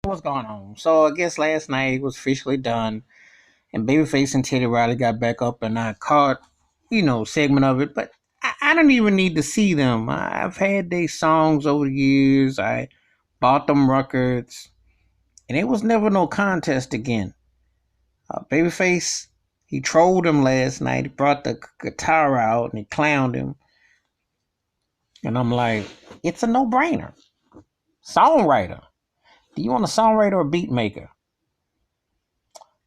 what's going on? So I guess last night it was officially done, and Babyface and Teddy Riley got back up, and I caught, segment of it, but I don't even need to see them. I've had their songs over the years. I bought them records, and it was never no contest again. Babyface, he trolled him last night. He brought the guitar out and he clowned him, and I'm like, it's a no-brainer. Songwriter. Do you want a songwriter or a beat maker?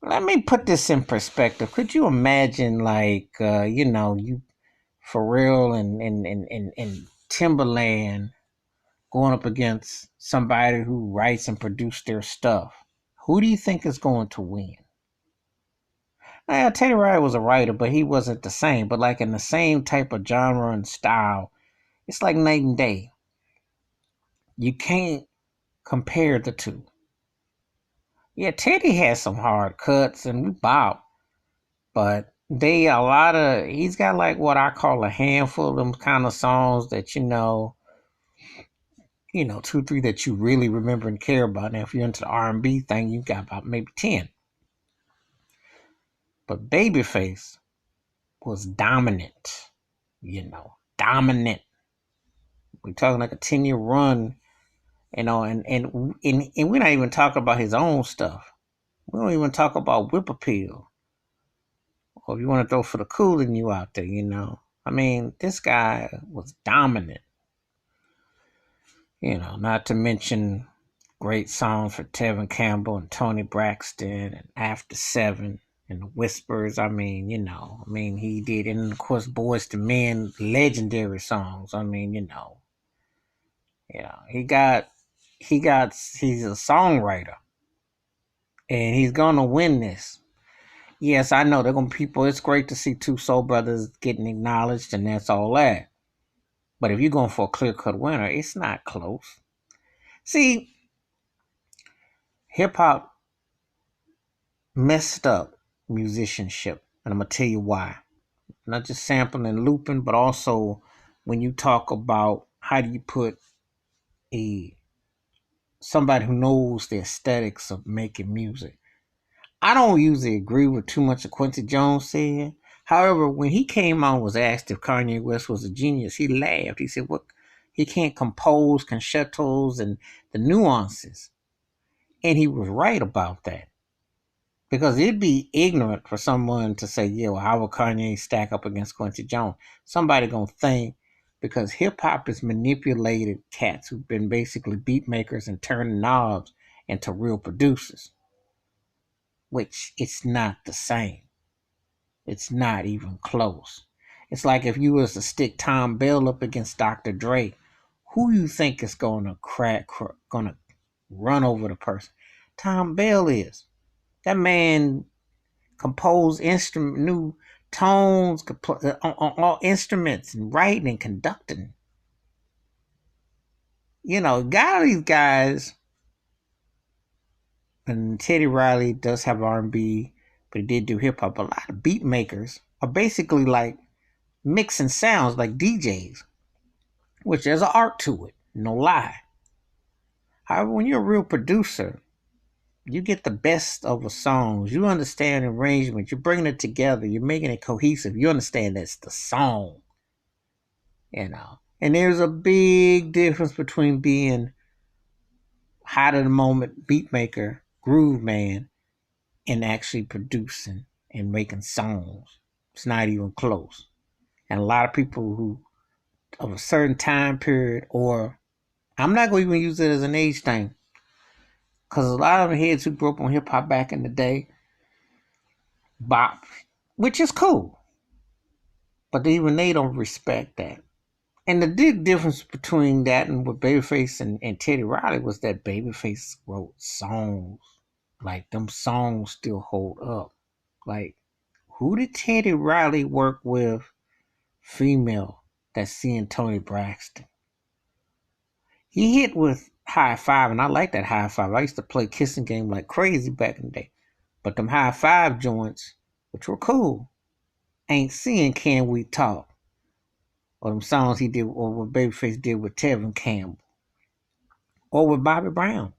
Let me put this in perspective. Could you imagine, you Pharrell and Timberland going up against somebody who writes and produces their stuff? Who do you think is going to win? Teddy Riley was a writer, but he wasn't the same. But like in the same type of genre and style, it's like night and day. You can't compare the two. Yeah, Teddy has some hard cuts and we bop, but he's got like what I call a handful of them kind of songs that two, three that you really remember and care about. Now, if you're into the R&B thing, you've got about maybe 10. But Babyface was dominant, dominant. We're talking like a 10-year run, and we're not even talking about his own stuff. We don't even talk about Whip Appeal. Or if you want to throw for the cool in you out there. I mean, this guy was dominant. Not to mention great songs for Tevin Campbell and Tony Braxton and After Seven and the Whispers. He did, and of course, Boys to Men, legendary songs. He's a songwriter, and he's gonna win this. Yes, I know they're gonna people. It's great to see two soul brothers getting acknowledged, and that's all that. But if you're going for a clear cut winner, it's not close. See, hip hop messed up musicianship, and I'm gonna tell you why. Not just sampling and looping, but also when you talk about how do you put a somebody who knows the aesthetics of making music. I don't usually agree with too much of Quincy Jones said. However, when he came on and was asked if Kanye West was a genius, he laughed. He said, "What? He can't compose concertos and the nuances." And he was right about that. Because it'd be ignorant for someone to say, yeah, well, how would Kanye stack up against Quincy Jones? Somebody gonna think because hip hop has manipulated cats who've been basically beat makers and turning knobs into real producers, which it's not the same. It's not even close. It's like if you was to stick Tom Bell up against Dr. Dre, who you think is gonna run over the person? Tom Bell is. That man composed new tones on all instruments and writing and conducting. Got these guys, and Teddy Riley does have R&B, but he did do hip hop. A lot of beat makers are basically like mixing sounds like DJs, which there's an art to it, no lie. However, when you're a real producer, you get the best of the songs. You understand arrangement. You're bringing it together. You're making it cohesive. You understand that's the song. And there's a big difference between being hot of the moment beat maker, groove man, and actually producing and making songs. It's not even close. And a lot of people who of a certain time period, or I'm not going to even use it as an age thing, because a lot of the heads who grew up on hip hop back in the day, bop, which is cool, but even they don't respect that. And the big difference between that and what Babyface and Teddy Riley was that Babyface wrote songs. Like, them songs still hold up. Like, who did Teddy Riley work with female that's seeing Tony Braxton? He hit with High Five, and I like that High Five. I used to play Kissing Game like crazy back in the day. But them High Five joints, which were cool, ain't seeing Can We Talk. Or them songs he did, or what Babyface did with Tevin Campbell. Or with Bobby Brown.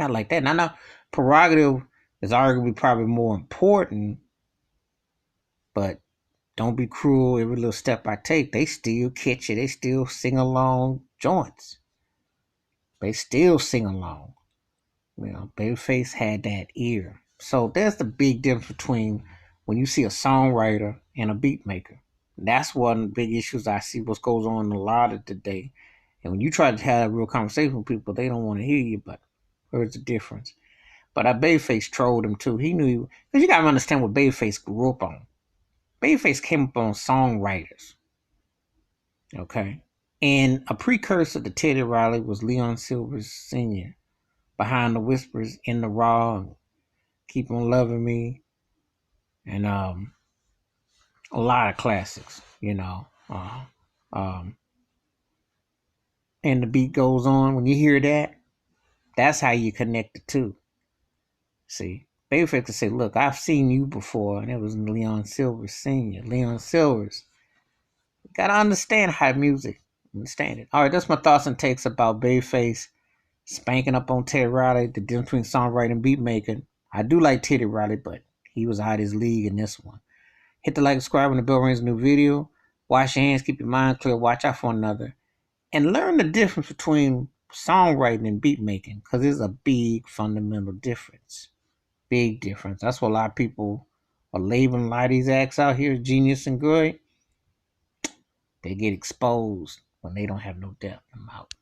Not like that. Now, prerogative is arguably probably more important, but don't be cruel. Every little step I take, they still catch it. They still sing along joints. They still sing along. Babyface had that ear. So there's the big difference between when you see a songwriter and a beat maker. That's one of the big issues I see what goes on a lot of today. And when you try to have a real conversation with people, they don't want to hear you, but where's the difference? But Babyface trolled him too. He knew, because you got to understand what Babyface grew up on. Babyface came up on songwriters, okay? And a precursor to Teddy Riley was Leon Silvers Sr. Behind the Whispers, In the Raw, Keep on Loving Me, and a lot of classics. And the beat goes on. When you hear that, that's how you connect the two. See, Babyface could say, "Look, I've seen you before," and it was Leon Silvers Sr. Leon Silvers. You gotta understand how music. Understand it. All right, that's my thoughts and takes about Babyface spanking up on Teddy Riley. The difference between songwriting and beat making. I do like Teddy Riley, but he was out of his league in this one. Hit the like, subscribe, and the bell rings a new video. Wash your hands, keep your mind clear, watch out for one another, and learn the difference between songwriting and beat making, because there's a big fundamental difference. Big difference. That's what a lot of people are labeling a lot of these acts out here, genius and great. They get exposed when they don't have no depth. I'm out.